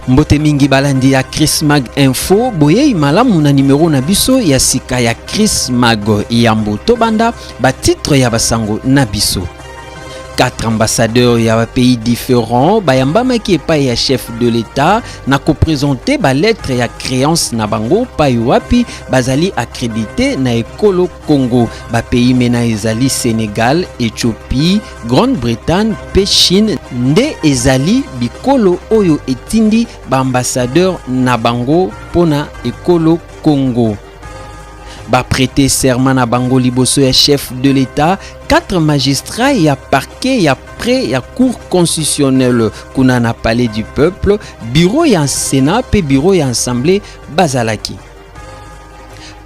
Mbote mingi balandi ya Chris Mag Info boye malamu na numero na biso ya sika ya Chris Mag ya mboto banda ba titre ya basango na biso. 4 ambassadeurs ya pays différents bayambamaki epai ya chef de l'État na ko-présenter ba lettre ya créance na bango pai wapi bazali accrédité na ekolo Congo. Ba pays mena ezali Sénégal, Éthiopie, Grande-Bretagne pe Chine nde ezali bikolo oyo etindi ba ambassadeur na bango pona ekolo Congo. Ba prêter serment na bango liboso ya chef de l'État, 4 magistrats ya parquet ya près ya cour constitutionnelle kuna na palais du peuple, bureau ya Sénat pe bureau ya assemblée bazalaki.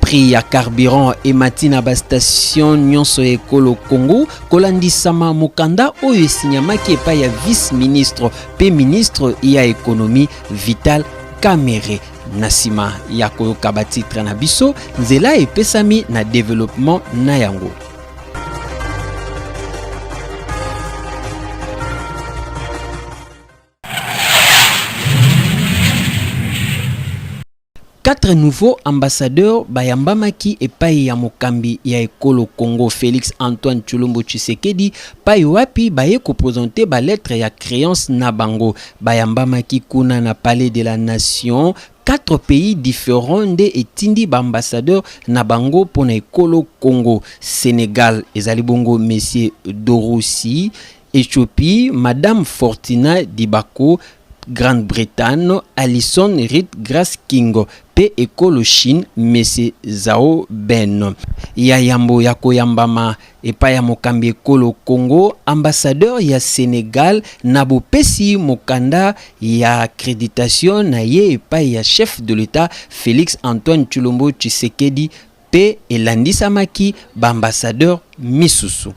Prix ya carburant et matina ba station nyonso ekolo Congo kolandisama mokanda oyo esinyamaki epai ya vice-ministre pe ministre ya économie Vital Kamerhe. Nasima ya koyoka ba titre na biso nzela epesami na développement na yango. Quatre nouveaux ambassadeurs bayambamaki epai ya mokambi ya ekolo Congo Félix Antoine Tshilombo Tshisekedi pai wapi baye ko présenter ba lettre ya créance na bango bayambamaki kuna na palais de la nation. 4 pays différents de etindi ba ambassadeur na bango pona ekolo Congo. Sénégal ezali bongo monsieur Dorossi, Éthiopie Madame Fortina Dibako, Grande-Bretagne Alison Reed Grace Kingo pe ekolo Chine Mese Zhao Ben. Ya yambo ya koyambama epa ya mokambi ekolo Congo ambassadeur ya Sénégal na bopesi mokanda ya accréditation na ye epa ya chef de l'État Félix Antoine Tshilombo Tshisekedi pe elandisamaki ba ambassadeur misusu.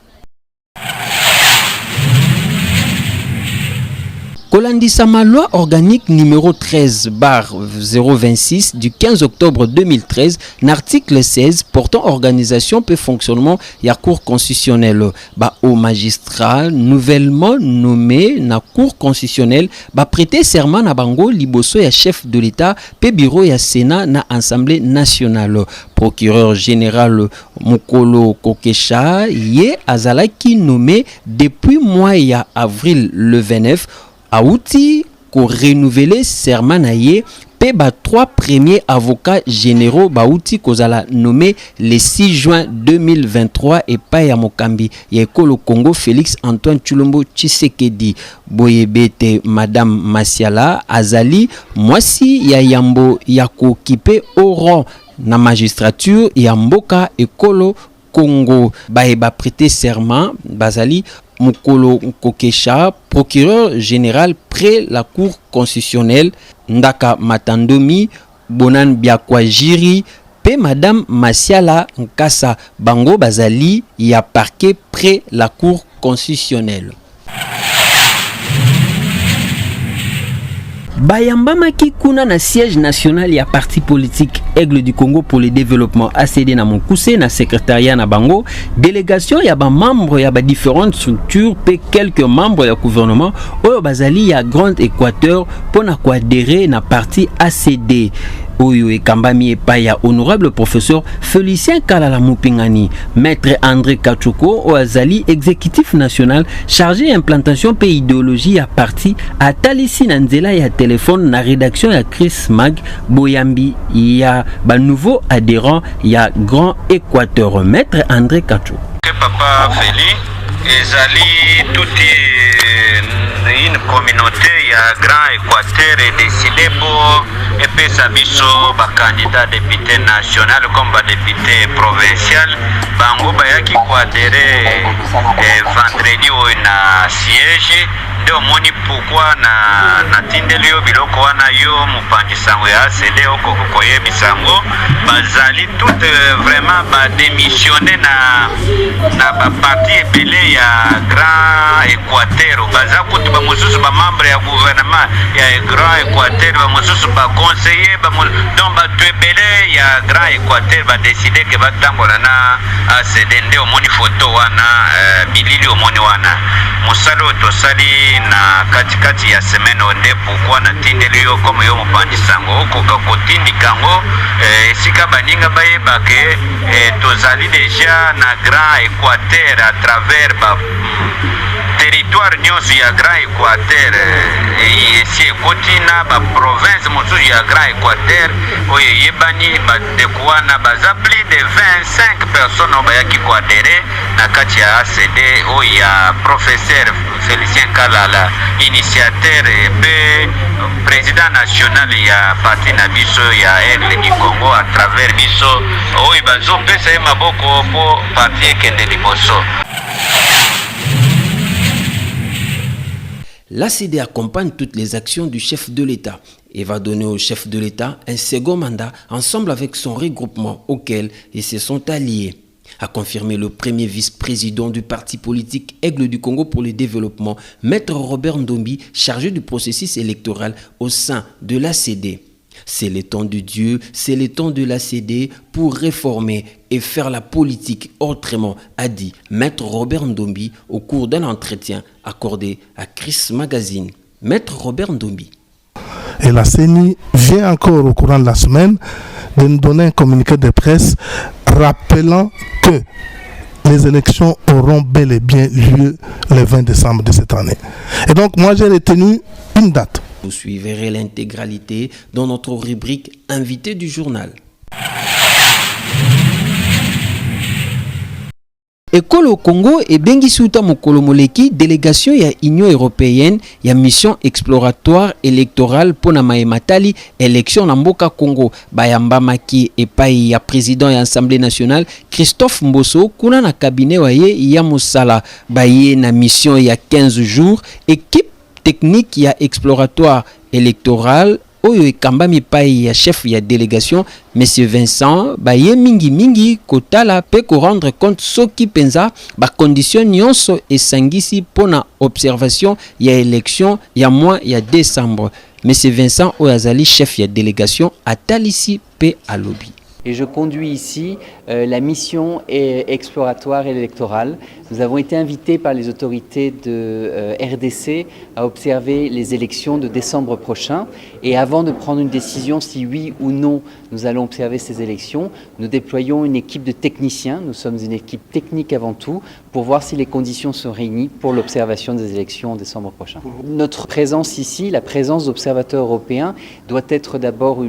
Kolandisama loi organique numéro 13/026 du 15 octobre 2013, l'article 16 portant organisation et fonctionnement ya cour constitutionnelle. Ba au magistrat nouvellement nommé na cour constitutionnelle ba prêter serment na bango liboso ya chef de l'État pe bureau ya Sénat na Assemblée nationale. Procureur général Mokolo Kokesha ye azalaki nommé depuis mois ya avril le 29 Aouti ko renouveler serment na ye pe ba 3 premiers avocats généraux Baouti kozala nommé le 6 juin 2023 et pa ya mokambi ya ekolo Congo Félix Antoine Tshilombo Tshisekedi. Boyebete Madame Masiala azali mwasi ya yambo ya ko kipe au rang na magistrature ya mboka ekolo Congo. Ba prêter serment bazali Mokolo Kokesha, procureur général près la cour constitutionnelle, Ndaka Matandomi, Bonan Biakwajiri, pe Madame Masiala Nkasa Bango Bazali, y a parquet près la cour constitutionnelle. Bayambamaki kuna na siège national ya parti politique Aigle du Congo pour le développement ACD na Monkuse na secrétariat na bango délégation ya ba membres ya ba différentes structures pe quelques membres ya gouvernement oyo bazali ya Grand Équateur pona ko adhérer na parti ACD. Oyo ekambami epai ya honorable professeur Félicien Kalala Mupingani, maître André Kachoko Oazali, exécutif national chargé implantation pe idéologie ya parti atalisi na nzela ya téléphone na rédaction ya Chris Mag Boyambi ya ba nouveau adhérent ya Grand Équateur, maître André Kachoko. Papa Félix ezali toute une communauté ya Grand Équateur est décidé pour epesa biso ba candidat député national comme ba député provincial bango bayaki ko adhérer vendredi au na siège de moni pourquoi na tindeli yo biloko wana yo mupangisango ya CD oko koye bisango bazali tout vraiment ba démissionner na ba parti ebele ya Grand Équateur baza kutu ba mususu ba membre ya gouvernement ya Grand Équateur ba mususu ba conseiller ba donc ba ebele ya Grand Équateur ba décider que ba tambola na ACD nde omoni photo wana bilili omoni wana musalo tosali na katikati ya semaine onde pourquoi na tindeli yo comme yo mopandisango koka kotindikango esika baninga bayeba ke tozali déjà na Grand Équateur à travers territoire nyonso ya Grand Équateur esi ekoti na baprovince mosusu ya Grand Équateur oyo eyebani bandeko wana baza plus de 25 personnes oyo bayaki koadere na kati ya ACD oyo ya professeur Félicien Kalala initiateur mpe président national ya parti na biso ya Aigle du Congo à travers biso oyo bazopesa ye maboko mpo parti ekende liboso. L'ACD accompagne toutes les actions du chef de l'État et va donner au chef de l'État un second mandat ensemble avec son regroupement auquel ils se sont alliés, a confirmé le premier vice-président du parti politique Aigle du Congo pour le développement, Maître Robert Ndombi, chargé du processus électoral au sein de l'ACD. C'est le temps de Dieu, c'est le temps de l'ACD pour réformer et faire la politique autrement, a dit Maître Robert Ndombi au cours d'un entretien accordé à Chris Magazine. Maître Robert Ndombi. Et la CENI vient encore au courant de la semaine de nous donner un communiqué de presse rappelant que les élections auront bel et bien lieu le 20 décembre de cette année. Et donc moi j'ai retenu une date. Vous suivrez l'intégralité dans notre rubrique Invité du journal. École au Congo et Bengisuta Mokolo Moleki, délégation ya Union européenne, ya mission exploratoire électorale pour na Matali, élection na Mboka Congo, Bayamba Maki et Pai ya président ya Assemblée nationale, Christophe Mbosso, kuna na cabinet waye ya Moussala, Baye na mission ya 15 jours, équipe technique ya exploratoire électoral, oyo ekambami pai ya chef ya délégation monsieur Vincent baye mingi kotala pe ko rendre compte soki penza ba condition nyonso esangisi pona observation ya élection ya mois ya décembre. Monsieur Vincent Oyazali chef ya délégation atalisi pe alobi. Et je conduis ici la mission exploratoire et électorale. Nous avons été invités par les autorités de RDC à observer les élections de décembre prochain. Et avant de prendre une décision si oui ou non nous allons observer ces élections, nous déployons une équipe de techniciens. Nous sommes une équipe technique avant tout pour voir si les conditions sont réunies pour l'observation des élections en décembre prochain. Notre présence ici, la présence d'observateurs européens, doit être d'abord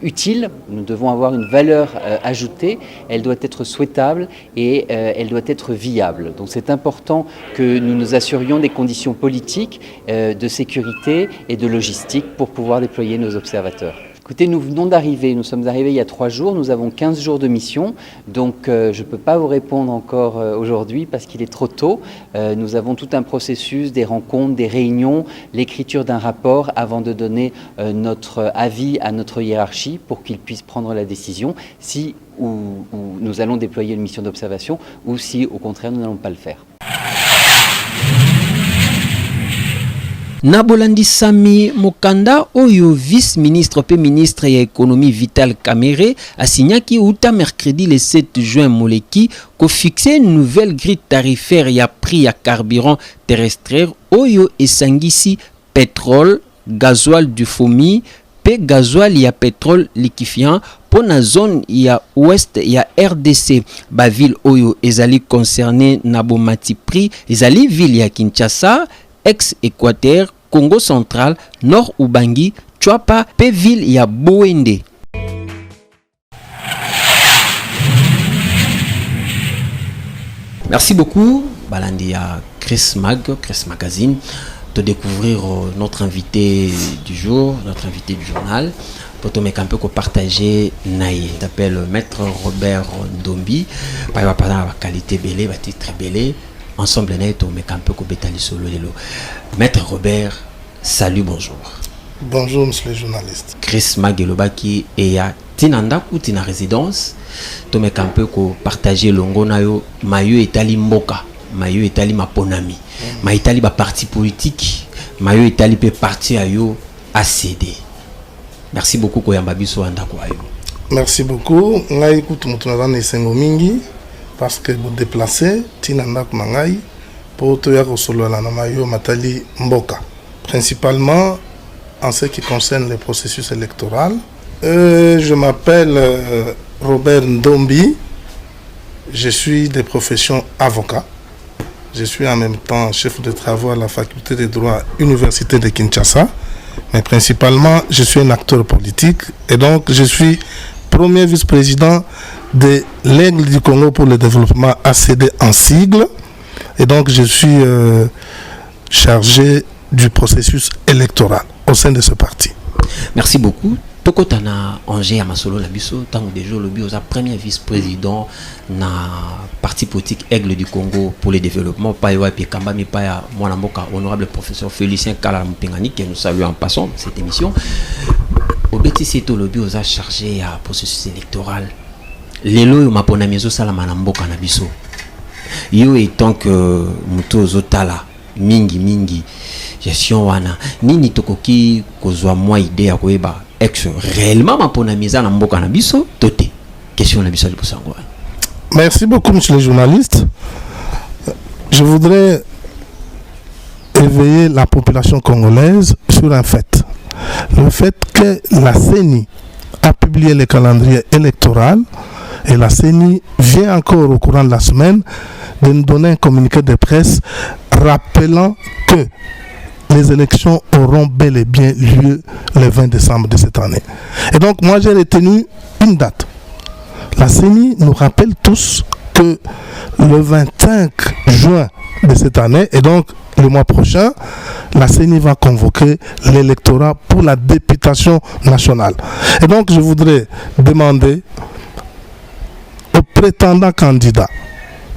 utile. Nous devons avoir une valeur ajoutée, elle doit être souhaitable et elle doit être viable. Donc c'est important que nous nous assurions des conditions politiques, de sécurité et de logistique pour pouvoir déployer nos observateurs. Écoutez, nous venons d'arriver, nous sommes arrivés il y a 3 jours, nous avons 15 jours de mission, donc je ne peux pas vous répondre encore aujourd'hui parce qu'il est trop tôt. Nous avons tout un processus, des rencontres, des réunions, l'écriture d'un rapport avant de donner notre avis à notre hiérarchie pour qu'ils puissent prendre la décision si ou nous allons déployer une mission d'observation ou si au contraire nous n'allons pas le faire. Nabolandi Sami Mokanda oyo vice-ministre pe ministre ya économie Vital Kamerhe a signé ki outa mercredi le 7 juin moleki ko fixer une nouvelle grille tarifaire ya prix ya carburant terrestre oyo esangisi pétrole, gasoil du fomi pe gasoil ya pétrole liquéfiant pour la zone ya ouest ya RDC. Ba ville oyo ezali concerné na bomati prix ezali ville ya Kinshasa, ex-Équateur, Congo central, Nord Ubangi, Chwapa, pe ville ya Bouende. Merci beaucoup, Balandi à Chris Magazine, de découvrir notre invité du jour, notre invité du journal. Pour te mettre un peu partager naïe. Il s'appelle Maître Robert Ndombi. Il va parler de la qualité belé, va être très belé. Ensemble, on met un peu bétali solo. Maître Robert, salut, bonjour. Bonjour, monsieur le journaliste. Chris Magelobaki et à Tinanda ou Tina résidence. Tu mets un peu partager longo nayo mayo etali mboka, mayo etali maponami, mayo etali ba parti politique, mayo etali pe parti ayo ACD. Merci beaucoup Koyamba biso andako ayo. Merci beaucoup. Ngai écoute mutunaza na sengo mingi parce que vous déplacez Tinanda ko ngai poto ya kosolola na mayo matali mboka, principalement en ce qui concerne le processus électoral. Je m'appelle Robert Ndombi, je suis de profession avocat. Je suis en même temps chef de travaux à la faculté de droit Université de Kinshasa, mais principalement je suis un acteur politique et donc je suis premier vice-président de l'Aigle du Congo pour le développement, ACD en sigle, et donc je suis chargé du processus électoral au sein de ce parti. Merci beaucoup. Tokotana Angers Amasolo Labiso, tant que déjà le bio, premier vice-président na parti politique Aigle du Congo pour le développement, Païwa Pikamba, mi Paya, Mwanamboka, honorable professeur Félicien Kala Mpingani, que nous saluons en passant cette émission. Au BTC, le bio a chargé à processus électoral. Lelo mapona mizo sala manamboka na biso. Yo étant que muto zotala mingi gestion wana nini tokoki kozwa moi idée ya koeba ex réellement mapona miza na mboka na biso toté question na biso le posango. Merci beaucoup monsieur le journaliste. Je voudrais éveiller la population congolaise sur un fait. Le fait que la CENI a publié le calendrier électoral et la CENI vient encore au courant de la semaine de nous donner un communiqué de presse rappelant que les élections auront bel et bien lieu le 20 décembre de cette année. Et donc moi j'ai retenu une date. La CENI nous rappelle tous que le 25 juin de cette année, et donc le mois prochain, la CENI va convoquer l'électorat pour la députation nationale. Et donc je voudrais demander aux prétendants candidats,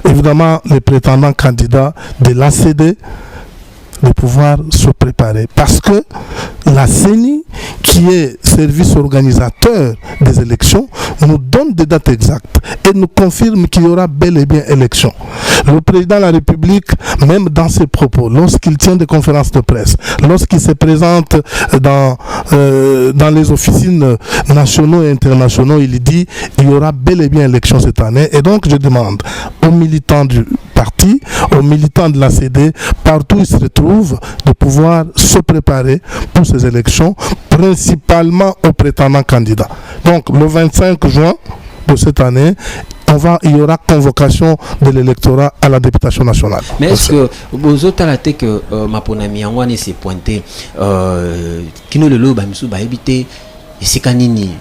évidemment les prétendants candidats de l'ACD, de pouvoir se préparer. Parce que la CENI, qui est service organisateur des élections, nous donne des dates exactes et nous confirme qu'il y aura bel et bien élection. Le président de la République, même dans ses propos, lorsqu'il tient des conférences de presse, lorsqu'il se présente dans les officines nationaux et internationaux, il dit qu'il y aura bel et bien élection cette année. Et donc je demande aux militants du parti, aux militants de l'ACD, partout où ils se retrouvent, de pouvoir se préparer pour ces élections, principalement aux prétendants candidats. Donc le 25 juin de cette année, il y aura convocation de l'électorat à la députation nationale. Mais est-ce que vous avez que Maponami Angwani s'est pointé qui nous le lobe à Missou éviter esika nini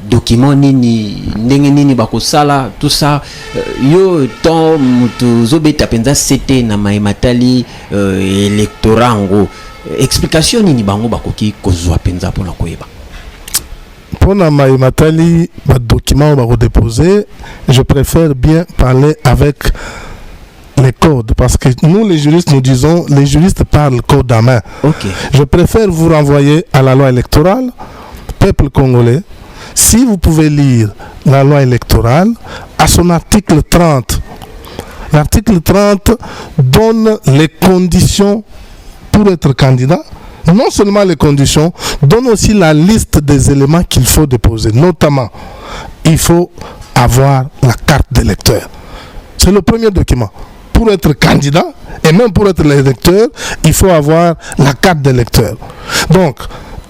document nini ndenge nini bakosala tout ça yo tant mutu zobeta penza c'était na maimatali électorat ngo explication nini bango bakoki kozwa penza pona koyeba pona maimatali ba document ba redéposer. Je préfère bien parler avec les codes, parce que nous les juristes nous disons les juristes parlent code à main. Okay. Je préfère vous renvoyer à la loi électorale. Peuple congolais, si vous pouvez lire la loi électorale, à son article 30, l'article 30 donne les conditions pour être candidat. Non seulement les conditions, donne aussi la liste des éléments qu'il faut déposer. Notamment, il faut avoir la carte d'électeur. C'est le premier document. Pour être candidat, et même pour être l'électeur, il faut avoir la carte d'électeur. Donc,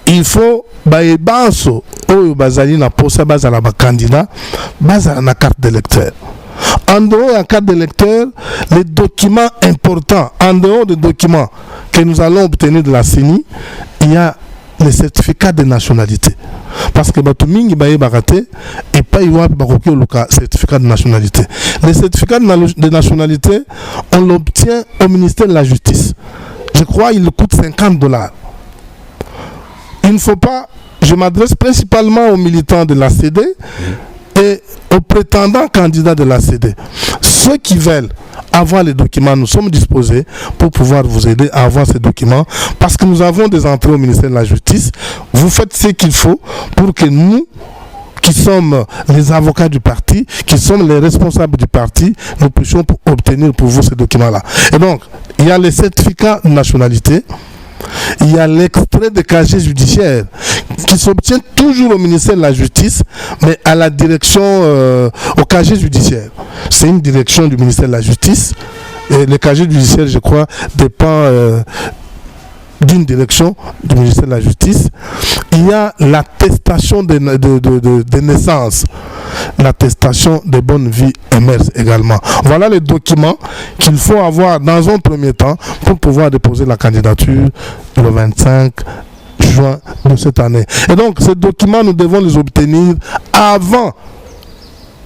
il faut baebanso oyo bazali na posa bazala ba candidat bazala na carte d'électeur. En dehors de la carte d'électeur, les documents importants, en dehors des documents que nous allons obtenir de la CENI, il y a les certificats de nationalité. Parce que Batumingi Baye Barate et pas y a certificat de nationalité. Les certificats de nationalité, on l'obtient au ministère de la Justice. Je crois qu'il coûte $50. Il ne faut pas, je m'adresse principalement aux militants de l'ACD et aux prétendants candidats de l'ACD. Ceux qui veulent avoir les documents, nous sommes disposés pour pouvoir vous aider à avoir ces documents, parce que nous avons des entrées au ministère de la Justice. Vous faites ce qu'il faut pour que nous, qui sommes les avocats du parti, qui sommes les responsables du parti, nous puissions obtenir pour vous ces documents-là. Et donc, il y a les certificats de nationalité. Il y a l'extrait de casier judiciaire qui s'obtient toujours au ministère de la Justice, mais à la direction, au casier judiciaire. C'est une direction du ministère de la Justice. Et le casier judiciaire, je crois, dépend d'une direction du ministère de la Justice. Il y a l'attestation de naissance, l'attestation de bonne vie émerge également. Voilà les documents qu'il faut avoir dans un premier temps pour pouvoir déposer la candidature le 25 juin de cette année. Et donc, ces documents, nous devons les obtenir avant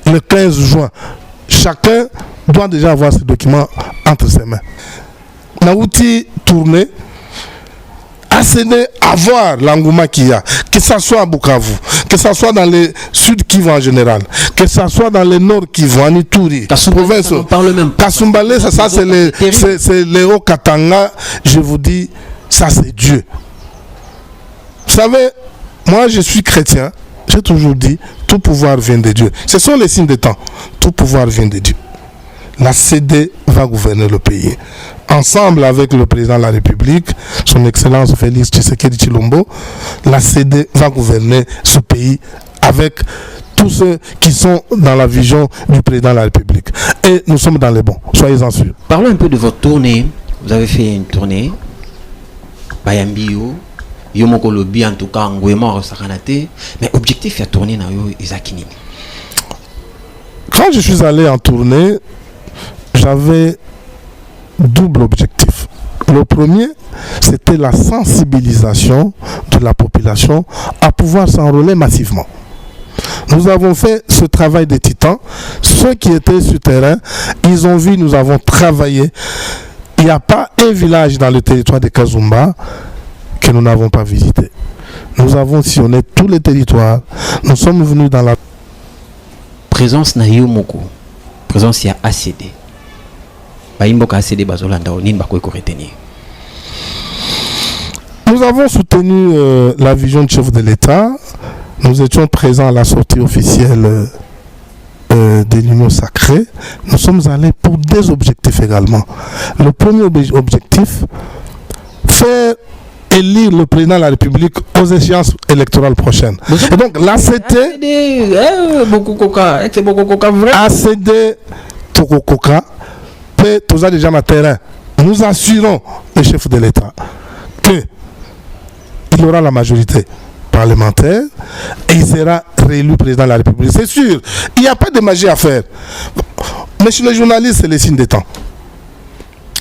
le 15 juin. Chacun doit déjà avoir ces documents entre ses mains. Naouti tourné, accéder à voir l'engouement qu'il y a, que ce soit à Bukavu, que ce soit dans le sud Kivu en général, que ce soit dans le nord Kivu, en Ituri, province, Kasumbalé, ça c'est les Haut-Katanga, je vous dis, ça c'est Dieu. Vous savez, moi je suis chrétien, j'ai toujours dit, tout pouvoir vient de Dieu. Ce sont les signes des temps, tout pouvoir vient de Dieu. La CD va gouverner le pays. Ensemble avec le président de la République, son Excellence Félix Tshisekedi Tshilombo, la CD va gouverner ce pays avec tous ceux qui sont dans la vision du président de la République. Et nous sommes dans les bons, soyez-en sûrs. Parlons un peu de votre tournée. Vous avez fait une tournée. Bayambio, Yomoko Lobi, en tout cas, Ngouema, Sakanate. Mais objectif à tourner dans Isakini. Quand je suis allé en tournée, j'avais double objectif. Le premier, c'était la sensibilisation de la population à pouvoir s'enrôler massivement. Nous avons fait ce travail de titan. Ceux qui étaient sur terrain, ils ont vu, nous avons travaillé. Il n'y a pas un village dans le territoire de Kazumba que nous n'avons pas visité. Nous avons sillonné tous les territoires. Nous sommes venus dans la présence na Yomoko. Présence il y a ACD. Nous avons soutenu la vision du chef de l'État. Nous étions présents à la sortie officielle de l'Union sacrée. Nous sommes allés pour des objectifs également. Le premier objectif, faire élire le président de la République aux échéances électorales prochaines. Et donc l'ACD ACD Tokokoka tous déjà dans terrain. Nous assurons le chef de l'État qu'il aura la majorité parlementaire et il sera réélu président de la République. C'est sûr, il n'y a pas de magie à faire. Mais chez les journalistes, c'est les signes des temps.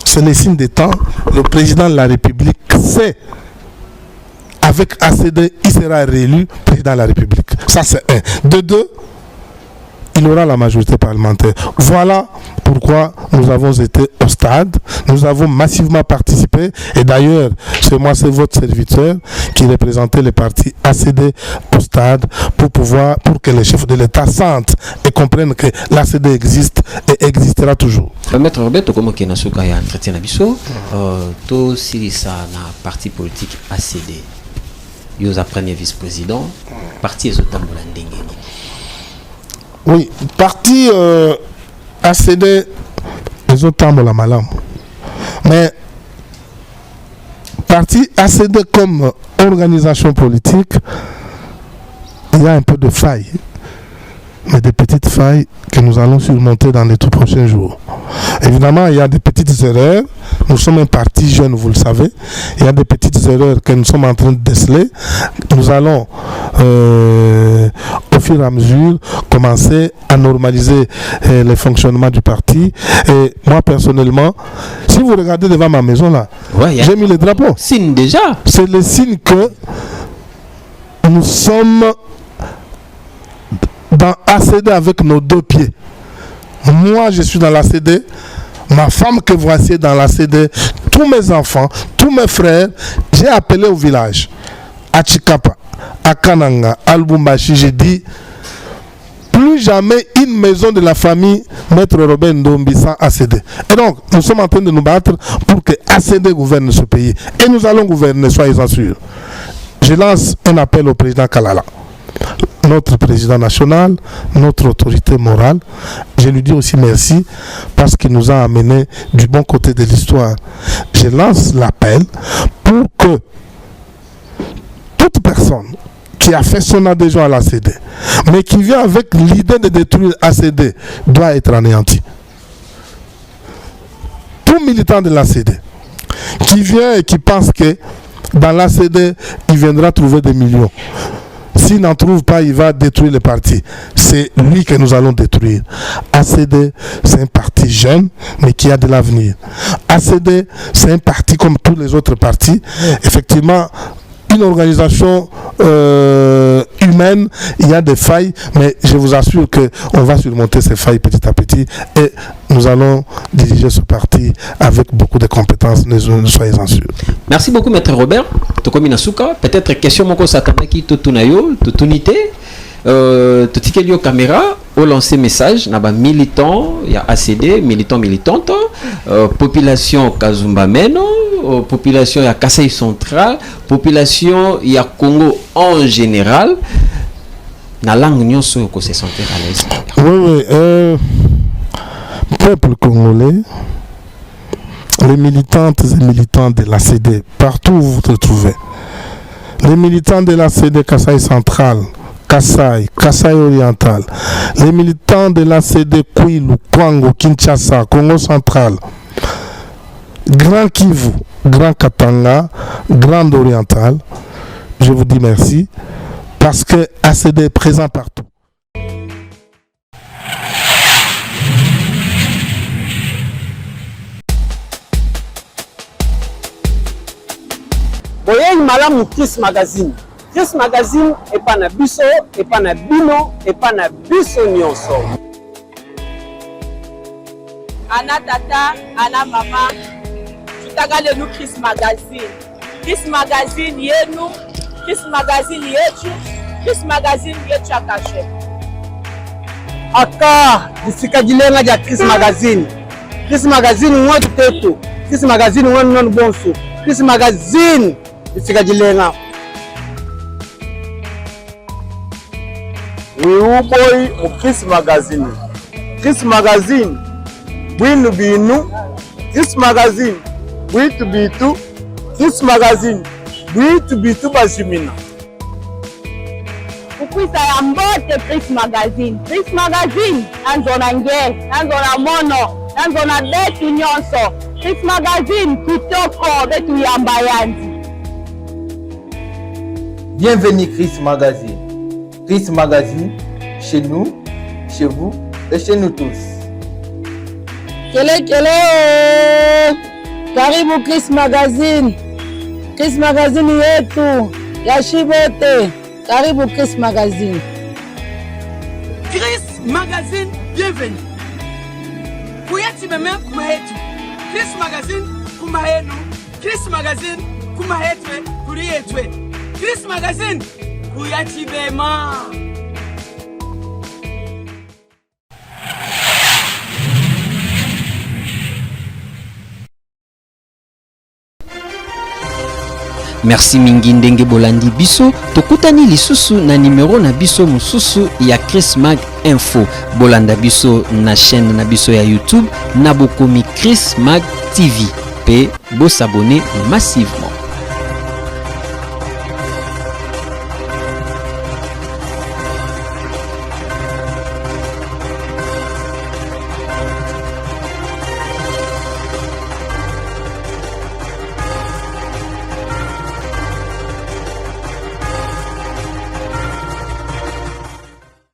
C'est les signes des temps. Le président de la République sait, avec ACD, il sera réélu président de la République. Ça, c'est un. De deux, il aura la majorité parlementaire. Voilà pourquoi nous avons été au stade. Nous avons massivement participé. Et d'ailleurs, c'est votre serviteur qui représentait les partis ACD au stade pour que les chefs de l'État sentent et comprennent que l'ACD existe et existera toujours. Maître Roberto, comment est-ce que vous avez entretien Nabiso, tout Sirisa na parti politique ACD, vous êtes premier vice-président, parti Ezotambola Ndengeni. Oui, parti ACD, les autres la malam. Mais parti ACD comme organisation politique, il y a un peu de failles. Mais des petites failles que nous allons surmonter dans les tout prochains jours. Évidemment, il y a des petites erreurs. Nous sommes un parti jeune, vous le savez. Il y a des petites erreurs que nous sommes en train de déceler. Nous allons, au fur et à mesure, commencer à normaliser le fonctionnement du parti. Et moi, personnellement, si vous regardez devant ma maison, là, j'ai mis le drapeau. Signe déjà. C'est le signe que nous sommes dans ACD avec nos deux pieds. Moi, je suis dans l'ACD. Ma femme que voici est dans l'ACD. Tous mes enfants, tous mes frères, j'ai appelé au village. À Chikapa, à Kananga, à Lubumbashi, j'ai dit plus jamais une maison de la famille Maître Robert Ndombi sans ACD. Et donc, nous sommes en train de nous battre pour que ACD gouverne ce pays. Et nous allons gouverner, soyez-en sûrs. Je lance un appel au président Kalala, notre président national, notre autorité morale. Je lui dis aussi merci parce qu'il nous a amenés du bon côté de l'histoire. Je lance l'appel pour que toute personne qui a fait son adhésion à l'ACD, mais qui vient avec l'idée de détruire l'ACD, doit être anéantie. tout militant de l'ACD qui vient et qui pense que dans l'ACD, il viendra trouver des millions. S'il n'en trouve pas, il va détruire le parti. C'est lui que nous allons détruire. ACD, c'est un parti jeune, mais qui a de l'avenir. ACD, c'est un parti comme tous les autres partis. Effectivement, une organisation humaine, il y a des failles, mais je vous assure qu'on va surmonter ces failles petit à petit et nous allons diriger ce parti avec beaucoup de compétences, ne soyez-en sûrs. Merci beaucoup, Maître Robert. Tokomi Nasuka, peut-être question moko satanaki totunayo, totunité, totikelio caméra, au lancer message, naba militant, il y a ACD, militante, population Kazumba Meno, population il y a Kasaï Central, population il y a Congo en général. Na langue nyonso ko se sentir à l'aise. Oui, peuple congolais, les militantes et militants de l'ACD, partout où vous vous trouvez, les militants de l'ACD Kasaï Central, Kasaï Oriental, les militants de l'ACD Kwilu, Kwango, Kinshasa, Congo Central, Grand Kivu, Grand Katanga, Grand Oriental, je vous dis merci parce que ACD est présent partout. Boyeng malamu Chris Magazine. Chris Magazine est pas na biso, et pas na bino, et pas na biso nyonso. Ana tata, ana mama, tutagale nous Chris Magazine. Chris Magazine yenu, Chris Magazine yetu, Chris Magazine yetu akache. Aka disikajilenga ja Chris Magazine. Chris Magazine mwetu tetu. Chris Magazine wenu non bonso. Chris Magazine disikajilenga. Wiuboy mu Chris Magazine. Chris Magazine bwinu binu. Chris Magazine bwitu bitu. Chris Magazine bwitu bitu bashimina. Ukwisa ya mbote Chris Magazine. Chris Magazine nanzona nge, nanzona mono, nanzona betu nyonso. Chris Magazine kitoko betu yambayandi. Bienvenue Chris Magazine. Chris Magazine, chez nous, chez vous et chez nous tous. Kele, karibu Chris Magazine. Chris Magazine yetu, yashibote. Karibu Chris Magazine. Chris Magazine, bienvenue. Kuyati meme kumahetu. Chris Magazine kumahenu. Chris Magazine kumahetwe kuliyetwe. Chris Magazine kuyati bema. Merci mingi ndenge bolandi biso tokutani lisusu na numero na biso mususu ya Chris Mag Info bolanda biso na chaîne na biso ya YouTube na bokomi Chris Mag TV pe bo s'abonner massivement.